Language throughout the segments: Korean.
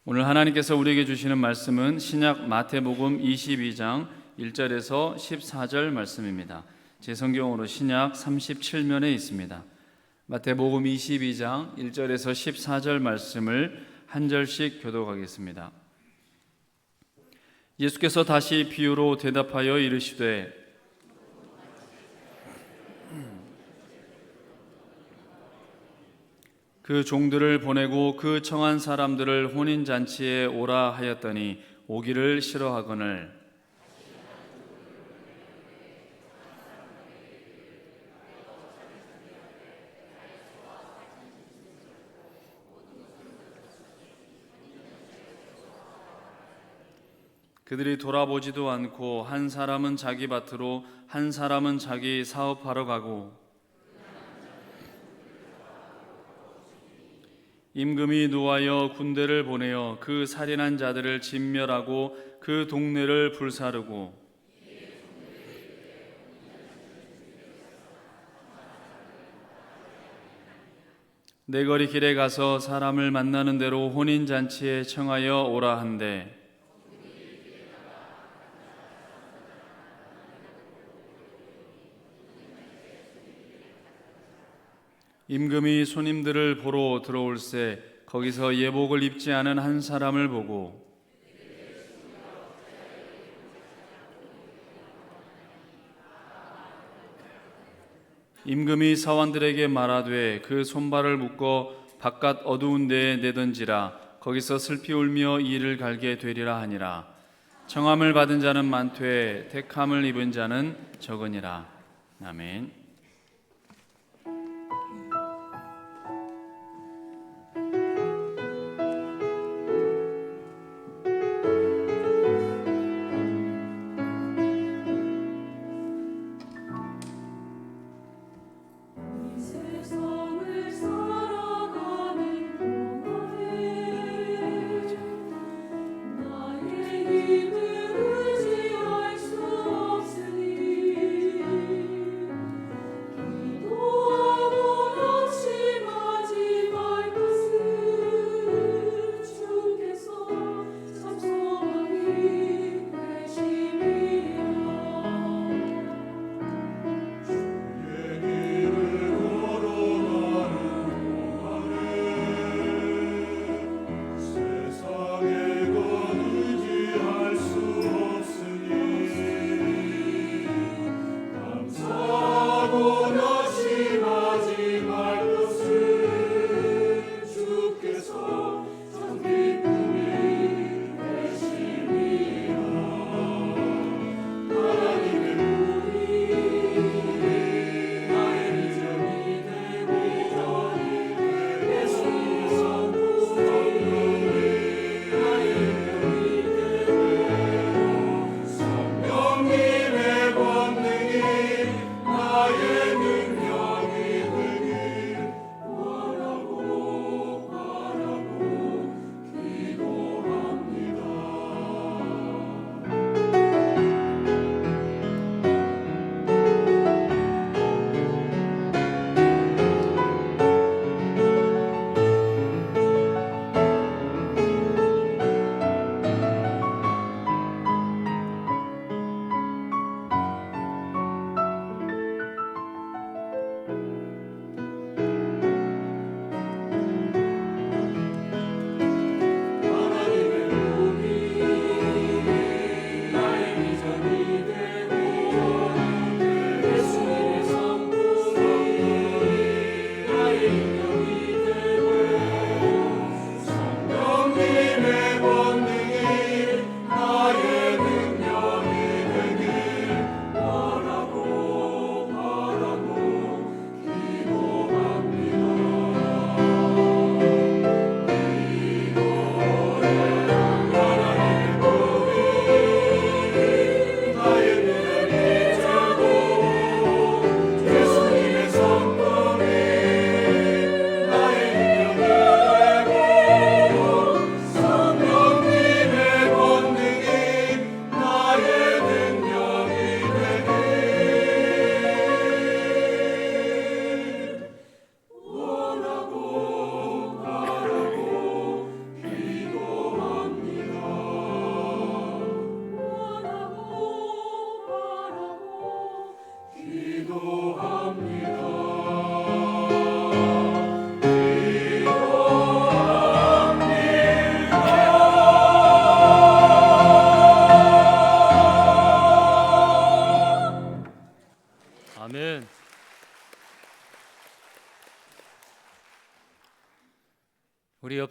오늘 하나님께서 우리에게 주시는 말씀은 신약 마태복음 22장 1절에서 14절 말씀입니다. 제 성경으로 신약 37면에 있습니다. 마태복음 22장 1절에서 14절 말씀을 한 절씩 교독하겠습니다. 예수께서 다시 비유로 대답하여 이르시되 그 종들을 보내고 그 청한 사람들을 혼인잔치에 오라 하였더니 오기를 싫어하거늘 그들이 돌아보지도 않고 한 사람은 자기 밭으로 한 사람은 자기 사업하러 가고 임금이 노하여 군대를 보내어 그 살인한 자들을 진멸하고 그 동네를 불사르고 내거리 길에 가서 사람을 만나는 대로 혼인잔치에 청하여 오라 한대 임금이 손님들을 보러 들어올새 거기서 예복을 입지 않은 한 사람을 보고 임금이 사원들에게 말하되 그 손발을 묶어 바깥 어두운 데에 내던지라 거기서 슬피 울며 이를 갈게 되리라 하니라. 청함을 받은 자는 많되 택함을 입은 자는 적으니라. 아멘.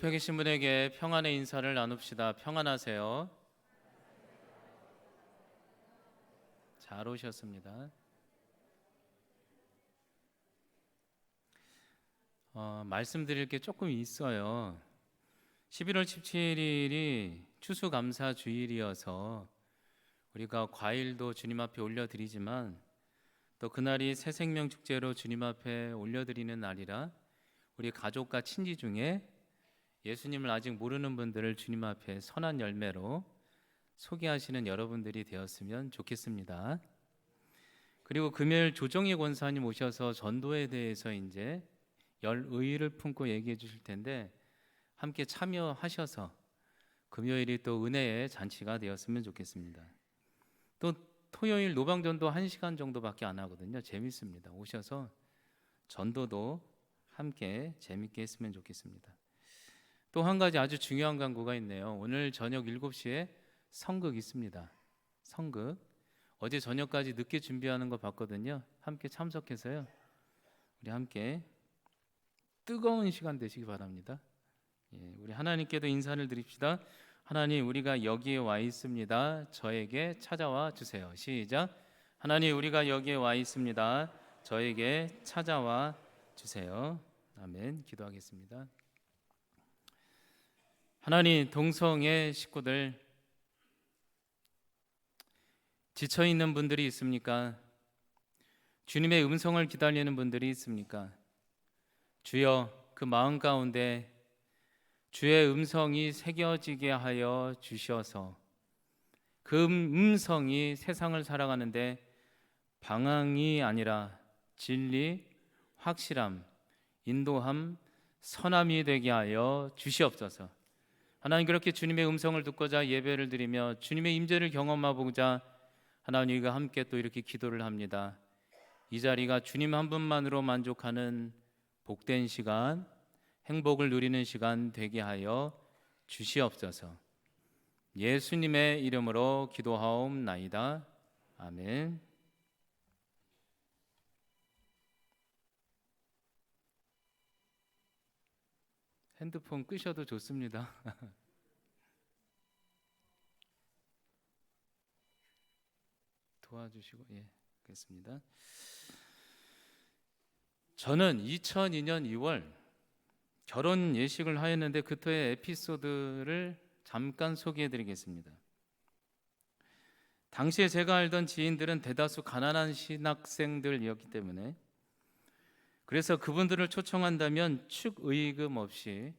옆에 계신 분에게 평안의 인사를 나눕시다. 평안하세요. 잘 오셨습니다. 말씀드릴 게 조금 있어요. 11월 17일이 추수감사주일이어서 우리가 과일도 주님 앞에 올려드리지만 또 그날이 새생명축제로 주님 앞에 올려드리는 날이라 우리 가족과 친지 중에 예수님을 아직 모르는 분들을 주님 앞에 선한 열매로 소개하시는 여러분들이 되었으면 좋겠습니다. 그리고 금요일 조정희 권사님 오셔서 전도에 대해서 이제 열의를 품고 얘기해 주실 텐데 함께 참여하셔서 금요일이 또 은혜의 잔치가 되었으면 좋겠습니다. 또 토요일 노방전도 1시간 정도밖에 안 하거든요. 재밌습니다. 오셔서 전도도 함께 재밌게 했으면 좋겠습니다. 또 한 가지 아주 중요한 광고가 있네요. 오늘 저녁 7시에 성극 있습니다. 성극 어제 저녁까지 늦게 준비하는 거 봤거든요. 함께 참석해서요, 우리 함께 뜨거운 시간 되시기 바랍니다. 우리 하나님께도 인사를 드립시다. 하나님, 우리가 여기에 와 있습니다. 저에게 찾아와 주세요. 시작. 하나님, 우리가 여기에 와 있습니다. 저에게 찾아와 주세요. 아멘. 기도하겠습니다. 하나님, 동성애 식구들 지쳐있는 분들이 있습니까? 주님의 음성을 기다리는 분들이 있습니까? 주여, 그 마음 가운데 주의 음성이 새겨지게 하여 주셔서 그 음성이 세상을 살아가는데 방황이 아니라 진리, 확실함, 인도함, 선함이 되게 하여 주시옵소서. 하나님, 그렇게 주님의 음성을 듣고자 예배를 드리며 주님의 임재를 경험하고자 하나님과 함께 또 이렇게 기도를 합니다. 이 자리가 주님 한 분만으로 만족하는 복된 시간, 행복을 누리는 시간 되게 하여 주시옵소서. 예수님의 이름으로 기도하옵나이다. 아멘. 핸드폰 끄셔도 좋습니다. 도와주시고, 그렇습니다. 저는 2002년 2월 결혼 예식을 하였는데 그때의 에피소드를 잠깐 소개해드리겠습니다. 당시에 제가 알던 지인들은 대다수 가난한 신학생들이었기 때문에 그래서 그분들을 초청한다면 축의금 없이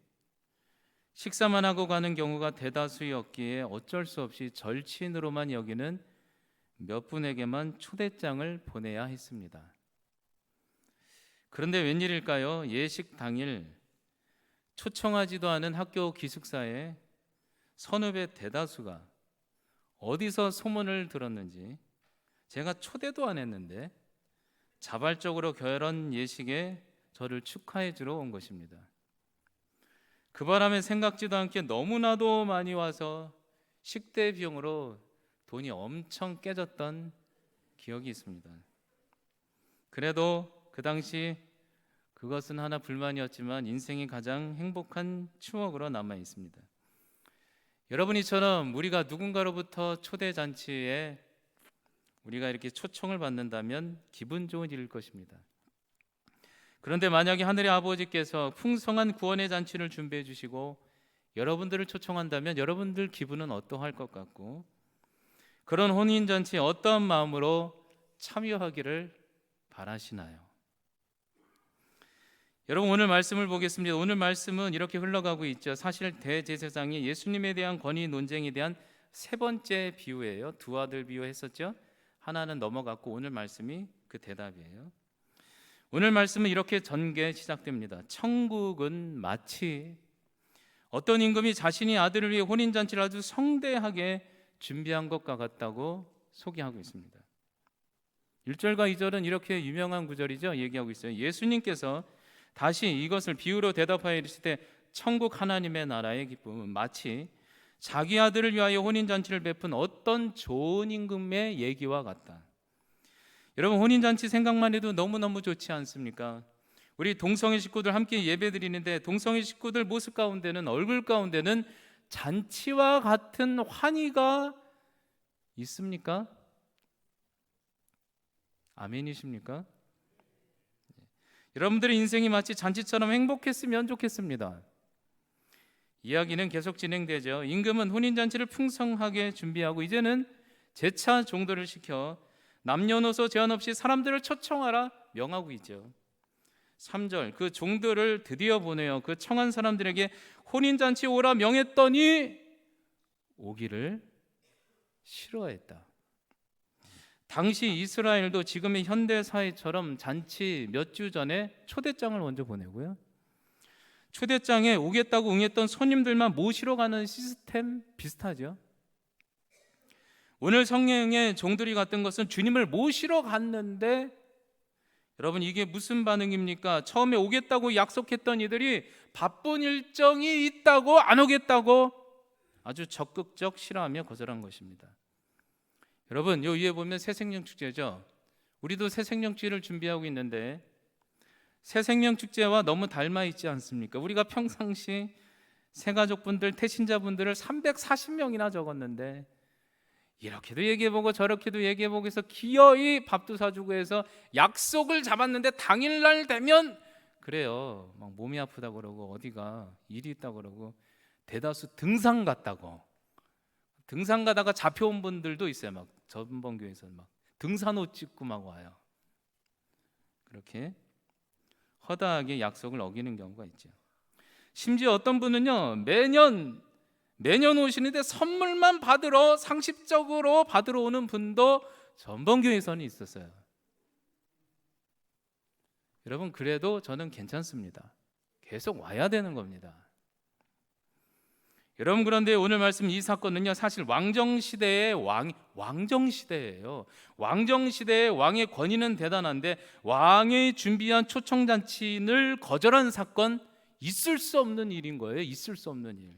식사만 하고 가는 경우가 대다수였기에 어쩔 수 없이 절친으로만 여기는 몇 분에게만 초대장을 보내야 했습니다. 그런데 웬일일까요? 예식 당일 초청하지도 않은 학교 기숙사에 선후배 대다수가 어디서 소문을 들었는지 제가 초대도 안 했는데 자발적으로 결혼 예식에 저를 축하해 주러 온 것입니다. 그 바람에 생각지도 않게 너무나도 많이 와서 식대 비용으로 돈이 엄청 깨졌던 기억이 있습니다. 그래도 그 당시 그것은 하나 불만이었지만 인생의 가장 행복한 추억으로 남아 있습니다. 여러분, 이처럼 우리가 누군가로부터 초대 잔치에 우리가 이렇게 초청을 받는다면 기분 좋은 일일 것입니다. 그런데 만약에 하늘의 아버지께서 풍성한 구원의 잔치를 준비해 주시고 여러분들을 초청한다면 여러분들 기분은 어떠할 것 같고 그런 혼인 잔치에 어떠한 마음으로 참여하기를 바라시나요? 여러분, 오늘 말씀을 보겠습니다. 오늘 말씀은 이렇게 흘러가고 있죠. 사실 대제사장이 예수님에 대한 권위 논쟁에 대한 세 번째 비유예요. 두 아들 비유했었죠. 하나는 넘어갔고 오늘 말씀이 그 대답이에요. 오늘 말씀은 이렇게 전개 시작됩니다. 천국은 마치 어떤 임금이 자신이 아들을 위해 혼인잔치를 아주 성대하게 준비한 것과 같다고 소개하고 있습니다. 1절과 2절은 이렇게 유명한 구절이죠. 얘기하고 있어요. 예수님께서 다시 이것을 비유로 대답하여 이르시되 천국 하나님의 나라의 기쁨은 마치 자기 아들을 위하여 혼인잔치를 베푼 어떤 좋은 임금의 얘기와 같다. 여러분, 혼인잔치 생각만 해도 너무너무 좋지 않습니까? 우리 동성애 식구들 함께 예배드리는데 동성애 식구들 모습 가운데는, 얼굴 가운데는 잔치와 같은 환희가 있습니까? 아멘이십니까? 여러분들의 인생이 마치 잔치처럼 행복했으면 좋겠습니다. 이야기는 계속 진행되죠. 임금은 혼인잔치를 풍성하게 준비하고 이제는 재차 종도를 시켜 남녀노소 제한 없이 사람들을 초청하라 명하고 있죠. 3절, 그 종들을 드디어 보내어 그 청한 사람들에게 혼인잔치 오라 명했더니 오기를 싫어했다. 당시 이스라엘도 지금의 현대 사회처럼 잔치 몇 주 전에 초대장을 먼저 보내고요, 초대장에 오겠다고 응했던 손님들만 모시러 가는 시스템 비슷하죠. 오늘 성령의 종들이 갔던 것은 주님을 모시러 갔는데, 여러분 이게 무슨 반응입니까? 처음에 오겠다고 약속했던 이들이 바쁜 일정이 있다고 안 오겠다고 아주 적극적 싫어하며 거절한 것입니다. 여러분 요 위에 보면 새생명축제죠. 우리도 새생명축제를 준비하고 있는데 새생명축제와 너무 닮아 있지 않습니까? 우리가 평상시 새가족분들, 태신자분들을 340명이나 적었는데 이렇게도 얘기해보고 저렇게도 얘기해보고 해서 기어이 밥도 사주고 해서 약속을 잡았는데 당일날 되면 그래요, 막 몸이 아프다고 그러고 어디가 일이 있다고 그러고 대다수 등산 갔다고, 등산 가다가 잡혀온 분들도 있어요. 막 전범교에서 막 등산 옷 찍고 막 와요. 그렇게 허다하게 약속을 어기는 경우가 있죠. 심지어 어떤 분은요, 매년 오시는데 선물만 받으러, 상습적으로 받으러 오는 분도 전범교에서는 있었어요. 여러분 그래도 저는 괜찮습니다. 계속 와야 되는 겁니다. 여러분 그런데 오늘 말씀 이 사건은요, 사실 왕정시대의 왕정시대예요. 왕정시대의 왕의 권위는 대단한데 왕이 준비한 초청잔치를 거절한 사건, 있을 수 없는 일인 거예요. 있을 수 없는 일.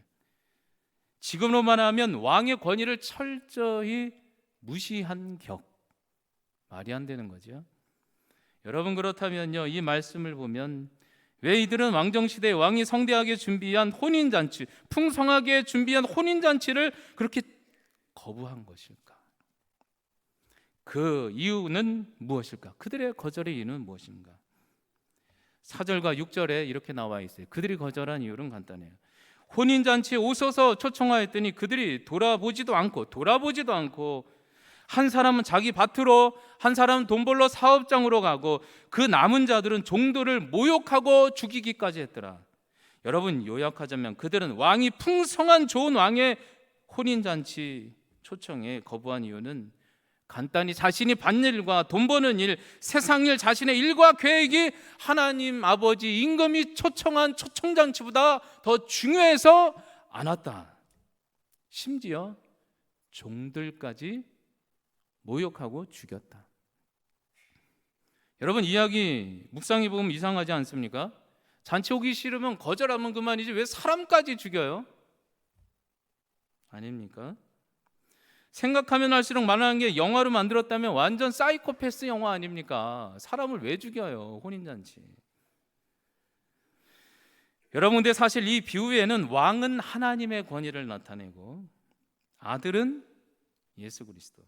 지금으로 말하면 왕의 권위를 철저히 무시한 격, 말이 안 되는 거죠. 여러분 그렇다면요, 이 말씀을 보면 왜 이들은 왕정시대의 왕이 성대하게 준비한 혼인잔치, 풍성하게 준비한 혼인잔치를 그렇게 거부한 것일까? 그 이유는 무엇일까? 그들의 거절의 이유는 무엇인가? 4절과 6절에 이렇게 나와 있어요. 그들이 거절한 이유는 간단해요. 혼인잔치에 오셔서 초청하였더니 그들이 돌아보지도 않고 한 사람은 자기 밭으로, 한 사람은 돈 벌러 사업장으로 가고 그 남은 자들은 종들을 모욕하고 죽이기까지 했더라. 여러분 요약하자면 그들은 왕이 풍성한 좋은 왕의 혼인잔치 초청에 거부한 이유는 간단히 자신이 받는 일과 돈 버는 일, 세상 일, 자신의 일과 계획이 하나님 아버지 임금이 초청한 초청잔치보다 더 중요해서 안 왔다. 심지어 종들까지 모욕하고 죽였다. 여러분 이야기 묵상해 보면 이상하지 않습니까? 잔치 오기 싫으면 거절하면 그만이지 왜 사람까지 죽여요? 아닙니까? 생각하면 할수록 말하는 게 영화로 만들었다면 완전 사이코패스 영화 아닙니까? 사람을 왜 죽여요? 혼인잔치. 여러분 근데 사실 이 비유에는 왕은 하나님의 권위를 나타내고 아들은 예수 그리스도,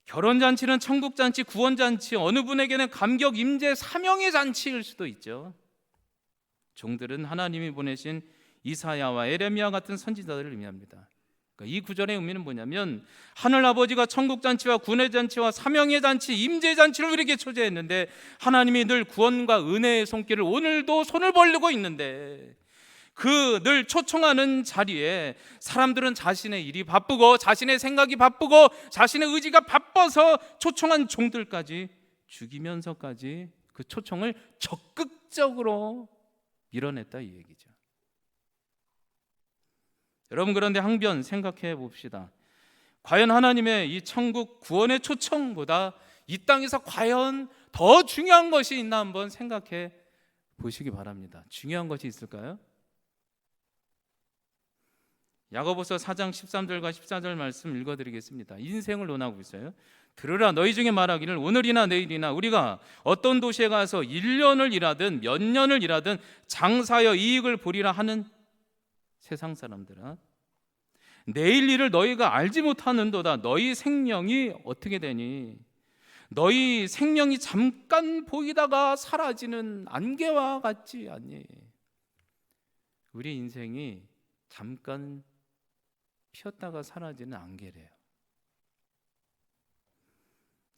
결혼잔치는 천국잔치, 구원잔치, 어느 분에게는 감격, 임재, 사명의 잔치일 수도 있죠. 종들은 하나님이 보내신 이사야와 에레미야 같은 선지자들을 의미합니다. 그러니까 이 구절의 의미는 뭐냐면 하늘 아버지가 천국잔치와 구원의 잔치와 사명의 잔치, 임재의 잔치를 우리에게 초대했는데 하나님이 늘 구원과 은혜의 손길을 오늘도 손을 벌리고 있는데 그 늘 초청하는 자리에 사람들은 자신의 일이 바쁘고 자신의 생각이 바쁘고 자신의 의지가 바빠서 초청한 종들까지 죽이면서까지 그 초청을 적극적으로 밀어냈다 이 얘기죠. 여러분 그런데 항변 생각해 봅시다. 과연 하나님의 이 천국 구원의 초청보다 이 땅에서 과연 더 중요한 것이 있나 한번 생각해 보시기 바랍니다. 중요한 것이 있을까요? 야고보서 4장 13절과 14절 말씀 읽어드리겠습니다. 인생을 논하고 있어요. 들으라, 너희 중에 말하기를 오늘이나 내일이나 우리가 어떤 도시에 가서 1년을 일하든 몇 년을 일하든 장사하여 이익을 보리라 하는 세상 사람들아, 내일 일을 너희가 알지 못하는도다. 너희 생명이 어떻게 되니? 너희 생명이 잠깐 보이다가 사라지는 안개와 같지 않니? 우리 인생이 잠깐 피었다가 사라지는 안개래요.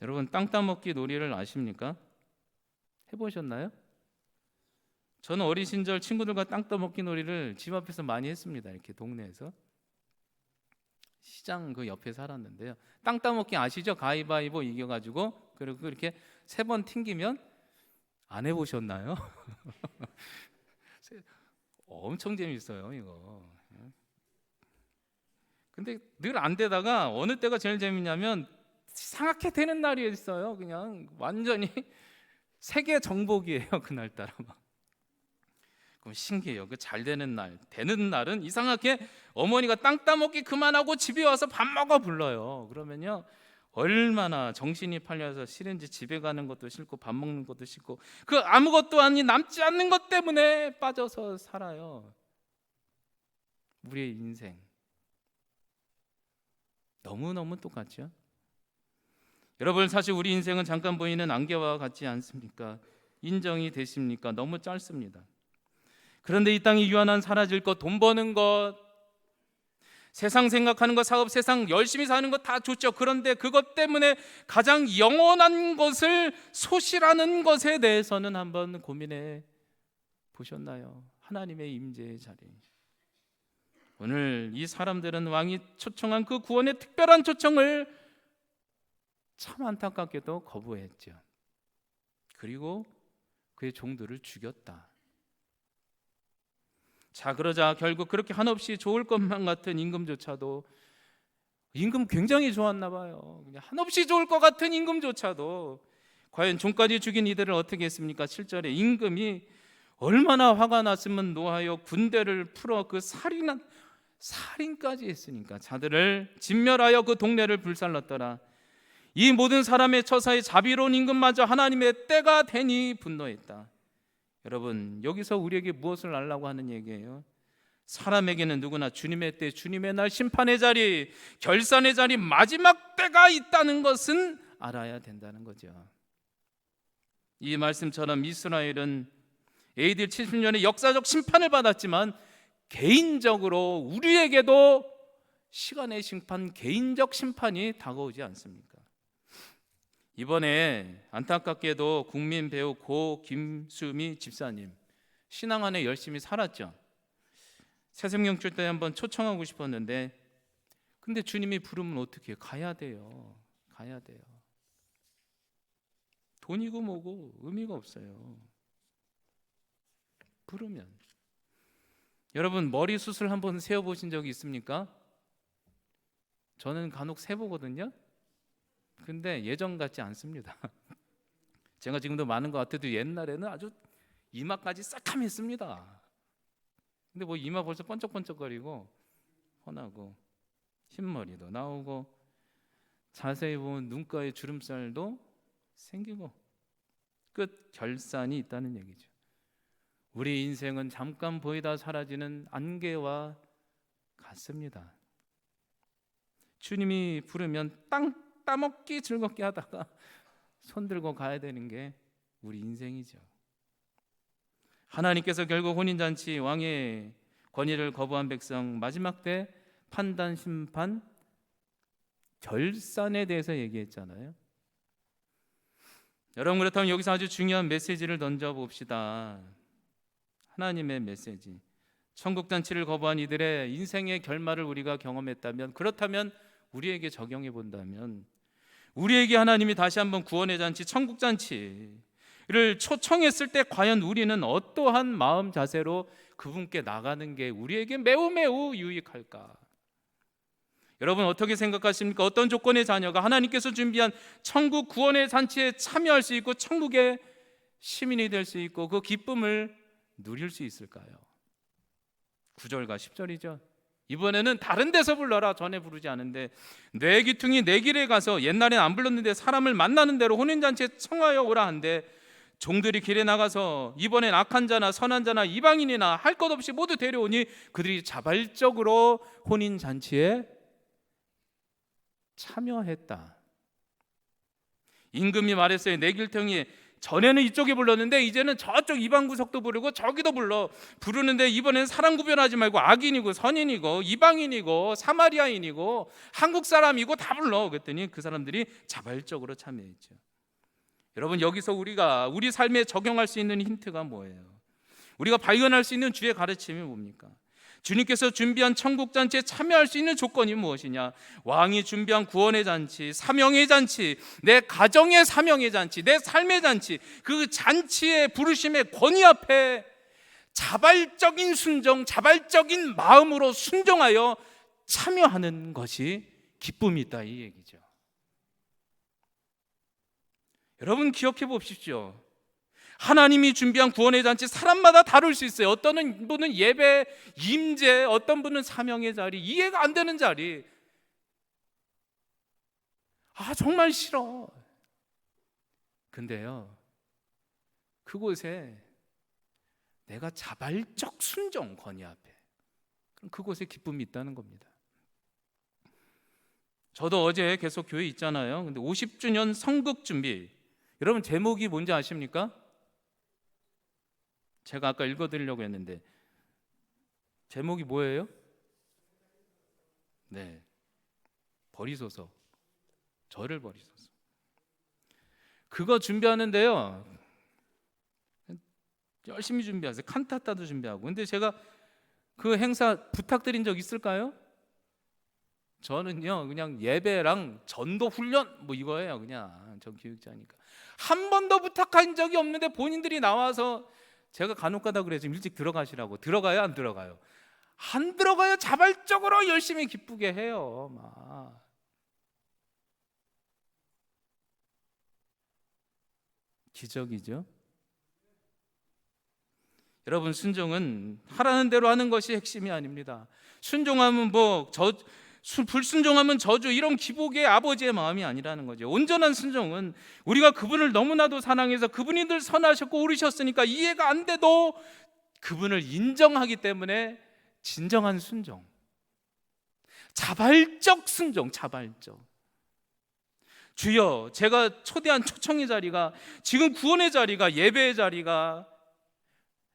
여러분, 땅 따먹기 놀이를 아십니까? 해보셨나요? 저는 어린 시절 친구들과 땅 따먹기 놀이를 집 앞에서 많이 했습니다. 이렇게 동네에서. 시장 그 옆에 살았는데요. 땅 따먹기 아시죠? 가위바위보 이겨가지고 그리고 이렇게 3번 튕기면, 안 해보셨나요? 엄청 재밌어요 이거. 근데 늘 안 되다가 어느 때가 제일 재밌냐면 이상하게 되는 날이 있어요. 그냥 완전히 세계 정복이에요 그날따라. 그럼 신기해요. 그 잘 되는 날, 되는 날은 이상하게 어머니가 땅 따먹기 그만하고 집에 와서 밥 먹어 불러요. 그러면요, 얼마나 정신이 팔려서 싫은지 집에 가는 것도 싫고 밥 먹는 것도 싫고 그 아무것도 아닌 남지 않는 것 때문에 빠져서 살아요. 우리의 인생 너무너무 똑같죠. 여러분, 사실 우리 인생은 잠깐 보이는 안개와 같지 않습니까? 인정이 되십니까? 너무 짧습니다. 그런데 이 땅이 유한한 사라질 것, 돈 버는 것, 세상 생각하는 것, 사업, 세상 열심히 사는 것 다 좋죠. 그런데 그것 때문에 가장 영원한 것을 소실하는 것에 대해서는 한번 고민해 보셨나요? 하나님의 임재의 자리. 오늘 이 사람들은 왕이 초청한 그 구원의 특별한 초청을 참 안타깝게도 거부했죠. 그리고 그의 종들을 죽였다. 자, 그러자 결국 그렇게 한없이 좋을 것만 같은 임금조차도, 임금 굉장히 좋았나 봐요. 그냥 한없이 좋을 것 같은 임금조차도 과연 종까지 죽인 이들을 어떻게 했습니까? 7절에 임금이 얼마나 화가 났으면 노하여 군대를 풀어 그 살인까지 했으니까 자들을 진멸하여 그 동네를 불살랐더라. 이 모든 사람의 처사에 자비로운 임금마저 하나님의 때가 되니 분노했다. 여러분, 여기서 우리에게 무엇을 알라고 하는 얘기예요? 사람에게는 누구나 주님의 때, 주님의 날, 심판의 자리, 결산의 자리, 마지막 때가 있다는 것은 알아야 된다는 거죠. 이 말씀처럼 이스라엘은 AD 70년의 역사적 심판을 받았지만 개인적으로 우리에게도 시간의 심판, 개인적 심판이 다가오지 않습니까? 이번에 안타깝게도 국민 배우 고 김수미 집사님 신앙 안에 열심히 살았죠. 새생명 줄 때 한번 초청하고 싶었는데, 근데 주님이 부르면 어떻게 해요? 가야 돼요. 가야 돼요. 돈이고 뭐고 의미가 없어요. 부르면. 여러분, 머리 수술 한번 세워보신 적이 있습니까? 저는 간혹 세보거든요. 근데 예전 같지 않습니다. 제가 지금도 많은 것 같아도 옛날에는 아주 이마까지 새카맸습니다. 근데 뭐 이마 벌써 번쩍번쩍거리고 훤하고 흰머리도 나오고 자세히 보면 눈가에 주름살도 생기고 끝 결산이 있다는 얘기죠. 우리 인생은 잠깐 보이다 사라지는 안개와 같습니다. 주님이 부르면 땅 따먹기 즐겁게 하다가 손 들고 가야 되는 게 우리 인생이죠. 하나님께서 결국 혼인잔치 왕의 권위를 거부한 백성 마지막 때 판단, 심판, 결산에 대해서 얘기했잖아요. 여러분, 그렇다면 여기서 아주 중요한 메시지를 던져봅시다. 하나님의 메시지. 천국잔치를 거부한 이들의 인생의 결말을 우리가 경험했다면, 그렇다면 우리에게 적용해 본다면, 우리에게 하나님이 다시 한번 구원의 잔치, 천국잔치를 초청했을 때 과연 우리는 어떠한 마음 자세로 그분께 나가는 게 우리에게 매우 매우 유익할까? 여러분, 어떻게 생각하십니까? 어떤 조건의 자녀가 하나님께서 준비한 천국 구원의 잔치에 참여할 수 있고 천국의 시민이 될 수 있고 그 기쁨을 누릴 수 있을까요? 9절과 10절이죠. 이번에는 다른 데서 불러라. 전에 부르지 않은데 내 귀퉁이 내 길에 가서 옛날엔 안 불렀는데 사람을 만나는 대로 혼인잔치에 청하여 오라 한데 종들이 길에 나가서 이번엔 악한 자나 선한 자나 이방인이나 할 것 없이 모두 데려오니 그들이 자발적으로 혼인잔치에 참여했다. 임금이 말했어요. 내 길퉁이 전에는 이쪽에 불렀는데 이제는 저쪽 이방 구석도 부르고 저기도 부르는데 이번엔 사람 구별하지 말고 악인이고 선인이고 이방인이고 사마리아인이고 한국 사람이고 다 불러. 그랬더니 그 사람들이 자발적으로 참여했죠. 여러분, 여기서 우리가 우리 삶에 적용할 수 있는 힌트가 뭐예요? 우리가 발견할 수 있는 주의 가르침이 뭡니까? 주님께서 준비한 천국 잔치에 참여할 수 있는 조건이 무엇이냐? 왕이 준비한 구원의 잔치, 사명의 잔치, 내 가정의 사명의 잔치, 내 삶의 잔치, 그 잔치의 부르심의 권위 앞에 자발적인 순종, 자발적인 마음으로 순종하여 참여하는 것이 기쁨이 있다, 이 얘기죠. 여러분, 기억해 보십시오. 하나님이 준비한 구원의 잔치 사람마다 다를 수 있어요. 어떤 분은 예배, 임재, 어떤 분은 사명의 자리, 이해가 안 되는 자리. 정말 싫어. 근데요, 그곳에 내가 자발적 순종 권위 앞에, 그럼 그곳에 기쁨이 있다는 겁니다. 저도 어제 계속 교회 있잖아요. 근데 50주년 성극 준비, 여러분 제목이 뭔지 아십니까? 제가 아까 읽어드리려고 했는데 제목이 뭐예요? 네, 버리소서, 저를 버리소서. 그거 준비하는데요, 열심히 준비하세요. 칸타타도 준비하고. 근데 제가 그 행사 부탁드린 적 있을까요? 저는요, 그냥 예배랑 전도 훈련 뭐 이거예요. 그냥 전 교육자니까 한 번도 부탁한 적이 없는데 본인들이 나와서 제가 간혹가다 그래요. 좀 일찍 들어가시라고. 들어가요, 안 들어가요? 안 들어가요. 자발적으로 열심히 기쁘게 해요. 막. 기적이죠. 여러분, 순종은 하라는 대로 하는 것이 핵심이 아닙니다. 순종하면 불순종하면 저주, 이런 기복의 아버지의 마음이 아니라는 거죠. 온전한 순종은 우리가 그분을 너무나도 사랑해서 그분이 늘 선하셨고 오르셨으니까 이해가 안 돼도 그분을 인정하기 때문에 진정한 순종, 자발적 순종, 자발적. 주여, 제가 초대한 초청의 자리가, 지금 구원의 자리가, 예배의 자리가,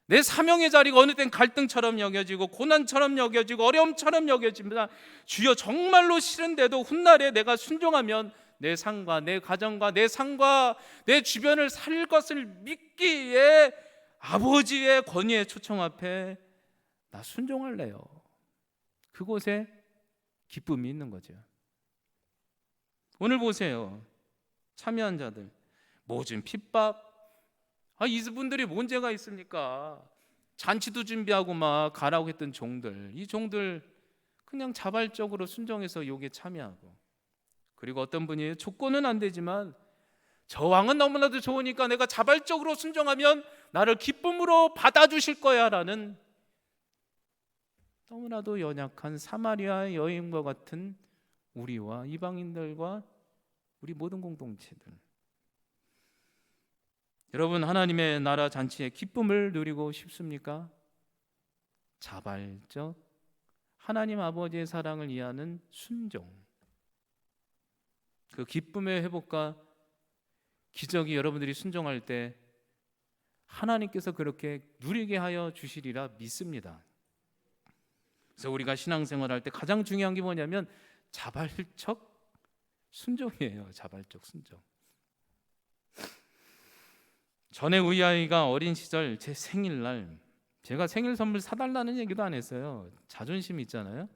내 사명의 자리가 어느 땐 갈등처럼 여겨지고 고난처럼 여겨지고 어려움처럼 여겨집니다. 주여, 정말로 싫은데도 훗날에 내가 순종하면 내 삶과 내 가정과 내 삶과 내 주변을 살릴 것을 믿기에 아버지의 권위의 초청 앞에 나 순종할래요. 그곳에 기쁨이 있는 거죠. 오늘 보세요. 참여한 자들, 모진 핍박, 이분들이 뭔 죄가 있습니까? 잔치도 준비하고 막 가라고 했던 종들, 이 종들 그냥 자발적으로 순종해서 요게 참여하고. 그리고 어떤 분이 조건은 안 되지만 저 왕은 너무나도 좋으니까 내가 자발적으로 순종하면 나를 기쁨으로 받아주실 거야 라는 너무나도 연약한 사마리아 여인과 같은 우리와 이방인들과 우리 모든 공동체들. 여러분, 하나님의 나라 잔치의 기쁨을 누리고 싶습니까? 자발적 하나님 아버지의 사랑을 이해하는 순종, 그 기쁨의 회복과 기적이 여러분들이 순종할 때 하나님께서 그렇게 누리게 하여 주시리라 믿습니다. 그래서 우리가 신앙생활할 때 가장 중요한 게 뭐냐면 자발적 순종이에요. 자발적 순종. 전에 우리 아이가 어린 시절 제 생일날 제가 생일 선물 사달라는 얘기도 안 했어요. 자존심 있잖아요.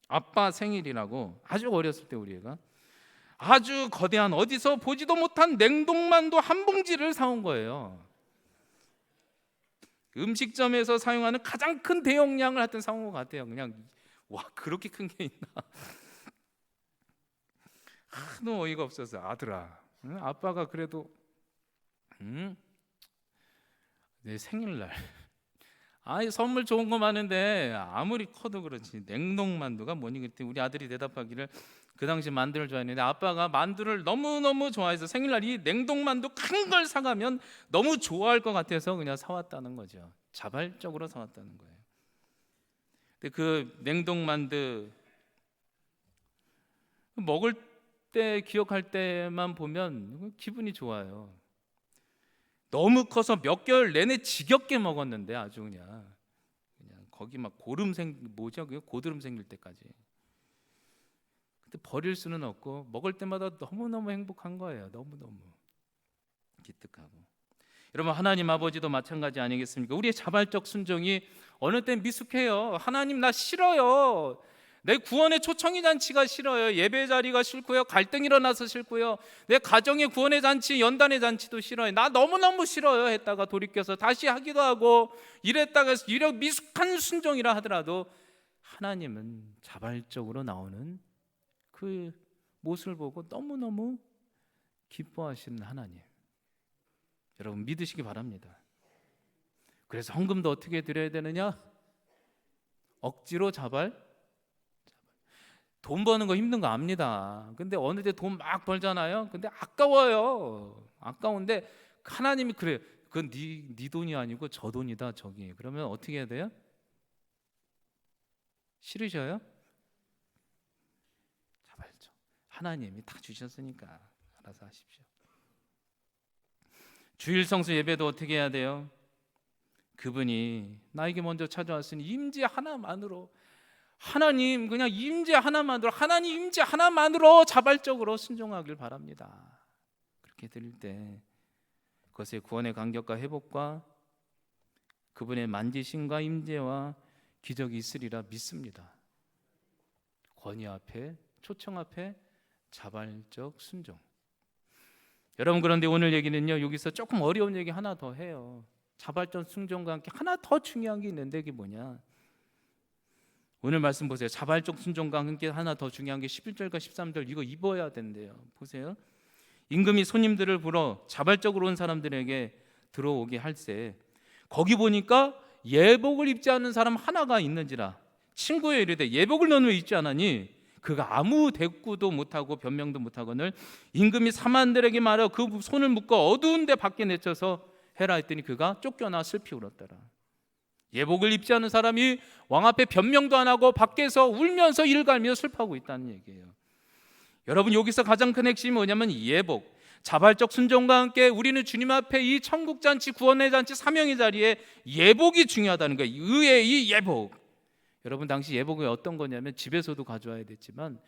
아빠 생일이라고 아주 어렸을 때 우리 애가 아주 거대한 어디서 보지도 못한 냉동만두 한 봉지를 사온 거예요. 음식점에서 사용하는 가장 큰 대용량을 하여튼 사온 것 같아요. 그냥 와, 그렇게 큰 게 있나. 너무 어이가 없어서 아들아, 아빠가 그래도 내 생일날 아이 선물 좋은 거 많은데 아무리 커도 그렇지 냉동만두가 뭐니 그랬더니 우리 아들이 대답하기를 그 당시 만두를 좋아했는데 아빠가 만두를 너무너무 좋아해서 생일날 이 냉동만두 큰 걸 사가면 너무 좋아할 것 같아서 그냥 사왔다는 거죠. 자발적으로 사왔다는 거예요. 근데 그 냉동만두 먹을 때 기억할 때만 보면 기분이 좋아요. 너무 커서 몇 개월 내내 지겹게 먹었는데 아주 그냥 거기 막 고드름 생길 때까지. 근데 버릴 수는 없고 먹을 때마다 너무너무 행복한 거예요. 너무너무 기특하고. 여러분 하나님 아버지도 마찬가지 아니겠습니까? 우리의 자발적 순종이 어느 땐 미숙해요. 하나님 나 싫어요. 내 구원의 초청의 잔치가 싫어요. 예배 자리가 싫고요. 갈등 일어나서 싫고요. 내 가정의 구원의 잔치, 연단의 잔치도 싫어요. 나 너무너무 싫어요 했다가 돌이켜서 다시 하기도 하고 이랬다가 이런 미숙한 순종이라 하더라도 하나님은 자발적으로 나오는 그 모습을 보고 너무너무 기뻐하시는 하나님. 여러분 믿으시기 바랍니다. 그래서 헌금도 어떻게 드려야 되느냐? 억지로 돈 버는 거 힘든 거 압니다. 근데 어느 때 돈 막 벌잖아요. 근데 아까워요. 아까운데 하나님이 그래. 그건 네 돈이 아니고 저 돈이다 저기. 그러면 어떻게 해야 돼요? 싫으셔요? 자발적. 하나님이 다 주셨으니까 알아서 하십시오. 주일 성수 예배도 어떻게 해야 돼요? 그분이 나에게 먼저 찾아왔으니 임재 하나만으로 하나님 그냥 임재 하나만으로 하나님 임재 하나만으로 자발적으로 순종하길 바랍니다. 그렇게 드릴 때 그것의 구원의 감격과 회복과 그분의 만지심과 임재와 기적이 있으리라 믿습니다. 권위 앞에 초청 앞에 자발적 순종. 여러분 그런데 오늘 얘기는요 여기서 조금 어려운 얘기 하나 더 해요. 자발적 순종과 함께 하나 더 중요한 게 있는데 그게 뭐냐? 오늘 말씀 보세요. 자발적 순종과 함께 하나 더 중요한 게 11절과 13절 이거 입어야 된대요. 보세요. 임금이 손님들을 불어 자발적으로 온 사람들에게 들어오게 할세 거기 보니까 예복을 입지 않은 사람 하나가 있는지라 친구에 이르되 예복을 너는 왜 입지 않았니? 그가 아무 대꾸도 못하고 변명도 못하거늘 임금이 사만들에게 말하여 그 손을 묶어 어두운 데 밖에 내쳐서 해라 했더니 그가 쫓겨나 슬피 울었더라. 예복을 입지 않은 사람이 왕 앞에 변명도 안 하고 밖에서 울면서 일갈며 슬퍼하고 있다는 얘기예요. 여러분 여기서 가장 큰 핵심이 뭐냐면 예복, 자발적 순종과 함께 우리는 주님 앞에 이 천국잔치, 구원의 잔치, 사명의 자리에 예복이 중요하다는 거예요. 의의 이 예복. 여러분 당시 예복이 어떤 거냐면 집에서도 가져와야 됐지만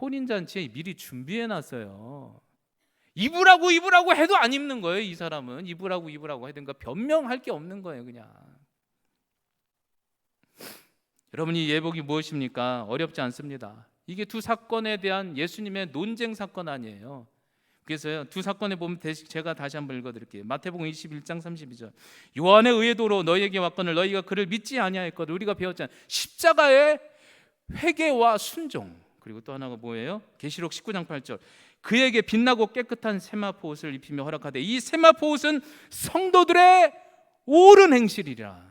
혼인잔치에 미리 준비해놨어요. 입으라고 해도 안 입는 거예요. 이 사람은 입으라고 하든가 변명할 게 없는 거예요. 그냥. 여러분 이 예복이 무엇입니까? 어렵지 않습니다. 이게 두 사건에 대한 예수님의 논쟁 사건 아니에요. 그래서요 두 사건에 보면 제가 다시 한번 읽어드릴게요. 마태복음 21장 32절 요한의 의도로 너희에게 왔거늘 너희가 그를 믿지 아니하였거든. 우리가 배웠잖아요. 십자가의 회개와 순종. 그리고 또 하나가 뭐예요? 계시록 19장 8절 그에게 빛나고 깨끗한 세마포 옷을 입히며 허락하되 이 세마포 옷은 성도들의 옳은 행실이라.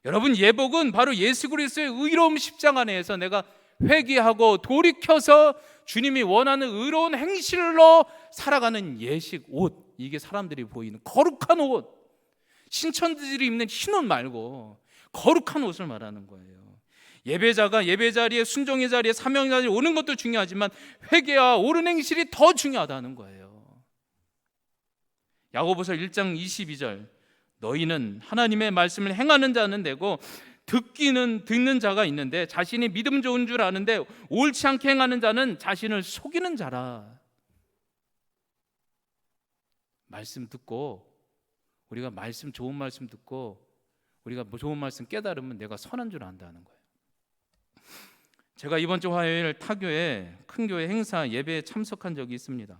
여러분 예복은 바로 예수 그리스도의 의로움 십자가 내에서 내가 회개하고 돌이켜서 주님이 원하는 의로운 행실로 살아가는 예식 옷. 이게 사람들이 보이는 거룩한 옷. 신천지들이 입는 흰 옷 말고 거룩한 옷을 말하는 거예요. 예배자가 예배 자리에 순종의 자리에 사명의 자리에 오는 것도 중요하지만 회개와 옳은 행실이 더 중요하다는 거예요. 야고보서 1장 22절 너희는 하나님의 말씀을 행하는 자는 되고 듣는 자가 있는데 자신이 믿음 좋은 줄 아는데 옳지 않게 행하는 자는 자신을 속이는 자라. 말씀 듣고 우리가 말씀 좋은 말씀 듣고 우리가 좋은 말씀 깨달으면 내가 선한 줄 안다는 거예요. 제가 이번 주 화요일 타교에 큰 교회 행사 예배에 참석한 적이 있습니다.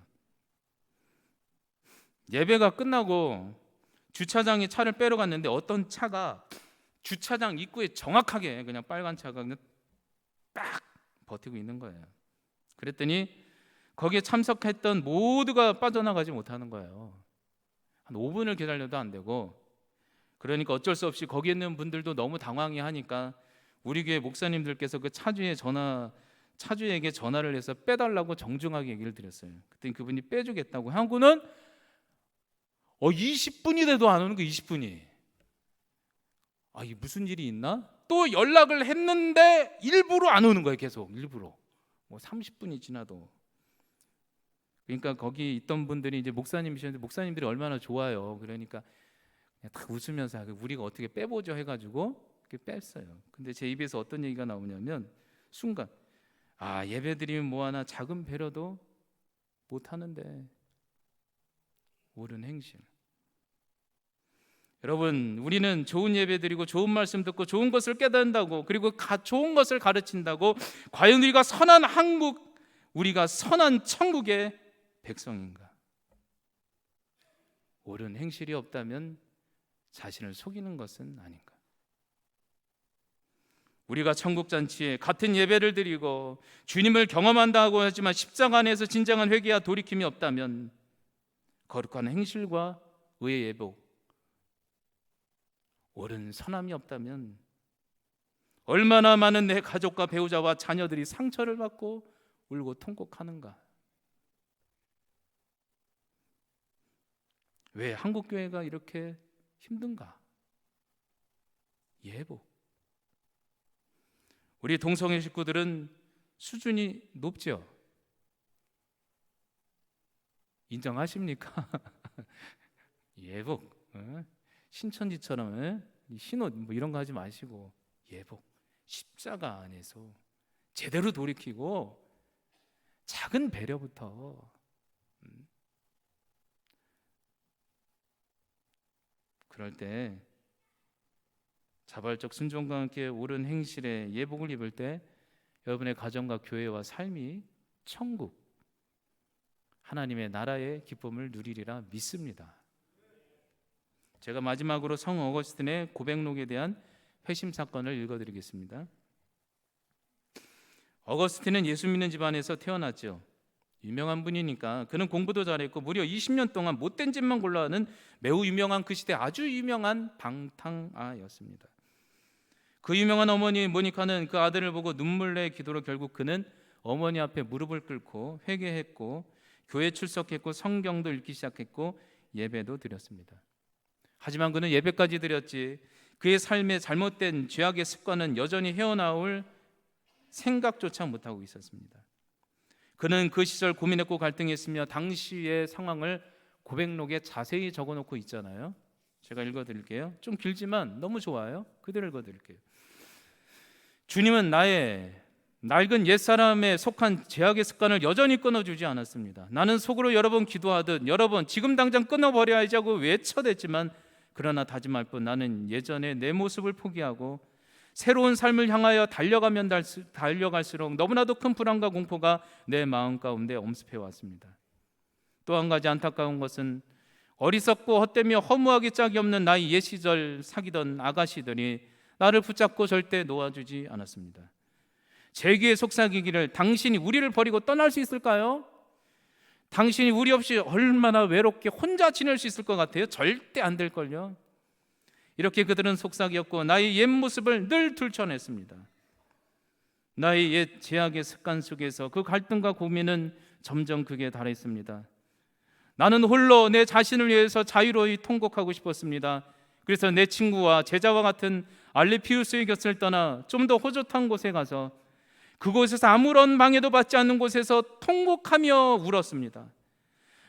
예배가 끝나고 주차장에 차를 빼러 갔는데 어떤 차가 주차장 입구에 정확하게 그냥 빨간 차가 그냥 딱 버티고 있는 거예요. 그랬더니 거기에 참석했던 모두가 빠져나가지 못하는 거예요. 한 5분을 기다려도 안 되고 그러니까 어쩔 수 없이 거기 있는 분들도 너무 당황해 하니까 우리 교회 목사님들께서 그 차주에게 전화를 해서 빼달라고 정중하게 얘기를 드렸어요. 그랬더니 그분이 빼주겠다고 하고는 20분이 돼도 안 오는 거. 20분이. 이게 무슨 일이 있나? 또 연락을 했는데 일부러 안 오는 거예요. 계속 일부러. 30분이 지나도. 그러니까 거기 있던 분들이 이제 목사님이셨는데 목사님들이 얼마나 좋아요. 그러니까 그냥 다 웃으면서 우리가 어떻게 빼보죠 해가지고 뺐어요. 근데 제 입에서 어떤 얘기가 나오냐면 순간 예배드리면 뭐하나 작은 배려도 못하는데 옳은 행실. 여러분, 우리는 좋은 예배 드리고 좋은 말씀 듣고 좋은 것을 깨닫는다고, 그리고 좋은 것을 가르친다고 과연 우리가 선한 한국, 우리가 선한 천국의 백성인가? 옳은 행실이 없다면 자신을 속이는 것은 아닌가? 우리가 천국잔치에 같은 예배를 드리고 주님을 경험한다고 하지만 십자가 안에서 진정한 회개와 돌이킴이 없다면, 거룩한 행실과 의의 예복, 옳은 선함이 없다면 얼마나 많은 내 가족과 배우자와 자녀들이 상처를 받고 울고 통곡하는가? 왜 한국교회가 이렇게 힘든가? 예복. 우리 동성애 식구들은 수준이 높죠? 인정하십니까? 예복. 신천지처럼 신옷 이런 거 하지 마시고 예복, 십자가 안에서 제대로 돌이키고 작은 배려부터. 그럴 때 자발적 순종과 함께 옳은 행실에 예복을 입을 때 여러분의 가정과 교회와 삶이 천국, 하나님의 나라의 기쁨을 누리리라 믿습니다. 제가 마지막으로 성 어거스틴의 고백록에 대한 회심 사건을 읽어드리겠습니다. 어거스틴은 예수 믿는 집안에서 태어났죠. 유명한 분이니까 그는 공부도 잘했고 무려 20년 동안 못된 짓만 골라하는 매우 유명한, 그 시대 아주 유명한 방탕아였습니다. 그 유명한 어머니 모니카는 그 아들을 보고 눈물 내 기도로 결국 그는 어머니 앞에 무릎을 꿇고 회개했고 교회 출석했고 성경도 읽기 시작했고 예배도 드렸습니다. 하지만 그는 예배까지 드렸지 그의 삶의 잘못된 죄악의 습관은 여전히 헤어나올 생각조차 못하고 있었습니다. 그는 그 시절 고민했고 갈등했으며 당시의 상황을 고백록에 자세히 적어놓고 있잖아요. 제가 읽어드릴게요. 좀 길지만 너무 좋아요. 그대로 읽어드릴게요. 주님은 나의 낡은 옛사람에 속한 죄악의 습관을 여전히 끊어주지 않았습니다. 나는 속으로 여러 번 기도하듯 여러 번 지금 당장 끊어버려야지 하고 외쳐댔지만 그러나 다짐할 뿐 나는 예전에 내 모습을 포기하고 새로운 삶을 향하여 달려갈수록 너무나도 큰 불안과 공포가 내 마음 가운데 엄습해 왔습니다. 또 한 가지 안타까운 것은 어리석고 헛되며 허무하기 짝이 없는 나의 옛 시절 사귀던 아가씨들이 나를 붙잡고 절대 놓아주지 않았습니다. 제 귀에 속삭이기를 당신이 우리를 버리고 떠날 수 있을까요? 당신이 우리 없이 얼마나 외롭게 혼자 지낼 수 있을 것 같아요? 절대 안 될걸요. 이렇게 그들은 속삭였고 나의 옛 모습을 늘 들춰냈습니다. 나의 옛 죄악의 습관 속에서 그 갈등과 고민은 점점 극에 달했습니다. 나는 홀로 내 자신을 위해서 자유로이 통곡하고 싶었습니다. 그래서 내 친구와 제자와 같은 알레피우스의 곁을 떠나 좀 더 호젓한 곳에 가서 그곳에서 아무런 방해도 받지 않는 곳에서 통곡하며 울었습니다.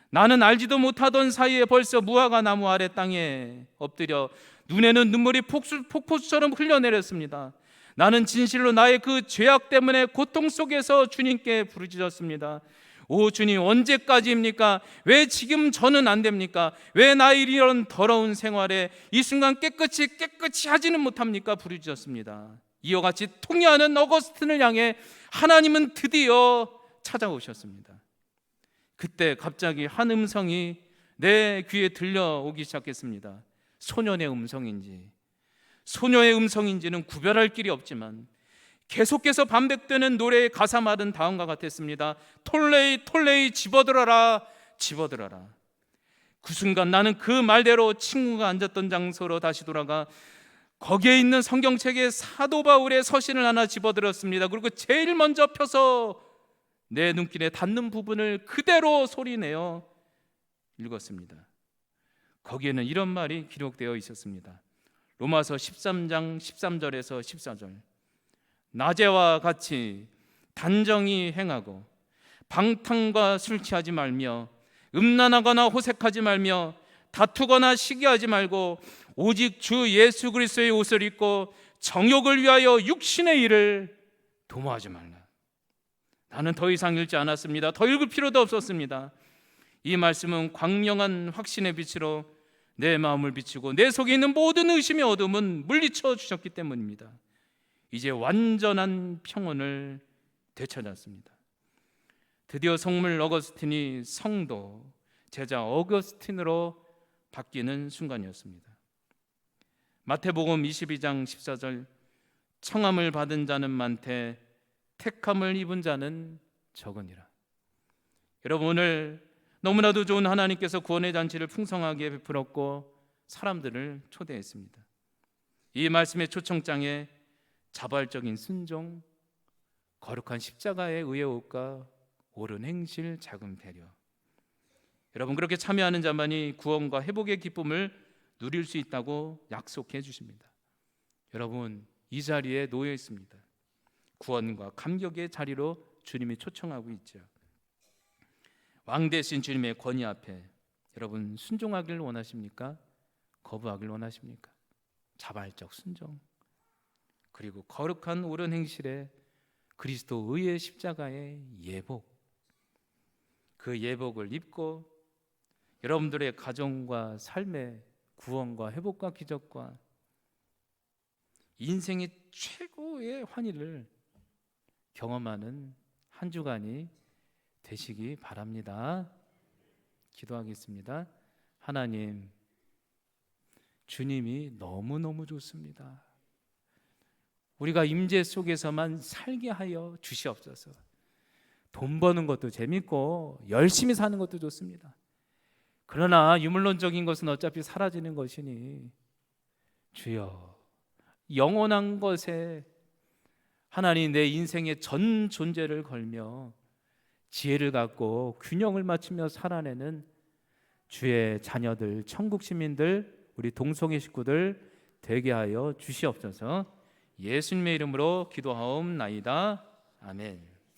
나는 알지도 못하던 사이에 벌써 무화과 나무 아래 땅에 엎드려 눈에는 눈물이 폭포수처럼 흘러내렸습니다. 나는 진실로 나의 그 죄악 때문에 고통 속에서 주님께 부르짖었습니다. 오 주님, 언제까지입니까? 왜 지금 저는 안 됩니까? 왜 나의 이런 더러운 생활에 이 순간 깨끗이 하지는 못합니까? 부르짖었습니다. 이와 같이 통회하는 어거스틴을 향해 하나님은 드디어 찾아오셨습니다. 그때 갑자기 한 음성이 내 귀에 들려오기 시작했습니다. 소년의 음성인지 소녀의 음성인지는 구별할 길이 없지만 계속해서 반복되는 노래의 가사 말은 다음과 같았습니다. 톨레이 톨레이 집어들어라 집어들어라. 그 순간 나는 그 말대로 친구가 앉았던 장소로 다시 돌아가 거기에 있는 성경책에 사도 바울의 서신을 하나 집어들었습니다. 그리고 제일 먼저 펴서 내 눈길에 닿는 부분을 그대로 소리내어 읽었습니다. 거기에는 이런 말이 기록되어 있었습니다. 로마서 13장 13절에서 14절. 낮에와 같이 단정히 행하고 방탕과 술 취하지 말며 음란하거나 호색하지 말며 다투거나 시기하지 말고 오직 주 예수 그리스도의 옷을 입고 정욕을 위하여 육신의 일을 도모하지 말라. 나는 더 이상 읽지 않았습니다. 더 읽을 필요도 없었습니다. 이 말씀은 광명한 확신의 빛으로 내 마음을 비추고 내 속에 있는 모든 의심의 어둠은 물리쳐 주셨기 때문입니다. 이제 완전한 평온을 되찾았습니다. 드디어 성물 어거스틴이 성도, 제자 어거스틴으로 바뀌는 순간이었습니다. 마태복음 22장 14절, 청함을 받은 자는 많되 택함을 입은 자는 적으니라. 여러분, 오늘 너무나도 좋은 하나님께서 구원의 잔치를 풍성하게 베풀었고 사람들을 초대했습니다. 이 말씀의 초청장에 자발적인 순종, 거룩한 십자가의 의회옷과 옳은 행실, 작은 배려. 여러분, 그렇게 참여하는 자만이 구원과 회복의 기쁨을 누릴 수 있다고 약속해 주십니다. 여러분, 이 자리에 놓여 있습니다. 구원과 감격의 자리로 주님이 초청하고 있죠. 왕 대신 주님의 권위 앞에 여러분 순종하기를 원하십니까? 거부하기를 원하십니까? 자발적 순종, 그리고 거룩한 옳은 행실에 그리스도 의의 십자가의 예복, 그 예복을 입고 여러분들의 가정과 삶의 구원과 회복과 기적과 인생의 최고의 환희를 경험하는 한 주간이 되시기 바랍니다. 기도하겠습니다. 하나님, 주님이 너무너무 좋습니다. 우리가 임재 속에서만 살게 하여 주시옵소서. 돈 버는 것도 재밌고 열심히 사는 것도 좋습니다. 그러나 유물론적인 것은 어차피 사라지는 것이니 주여, 영원한 것에 하나님 내 인생의 전 존재를 걸며 지혜를 갖고 균형을 맞추며 살아내는 주의 자녀들, 천국 시민들, 우리 동성애 식구들 되게 하여 주시옵소서. 예수님의 이름으로 기도하옵나이다. 아멘.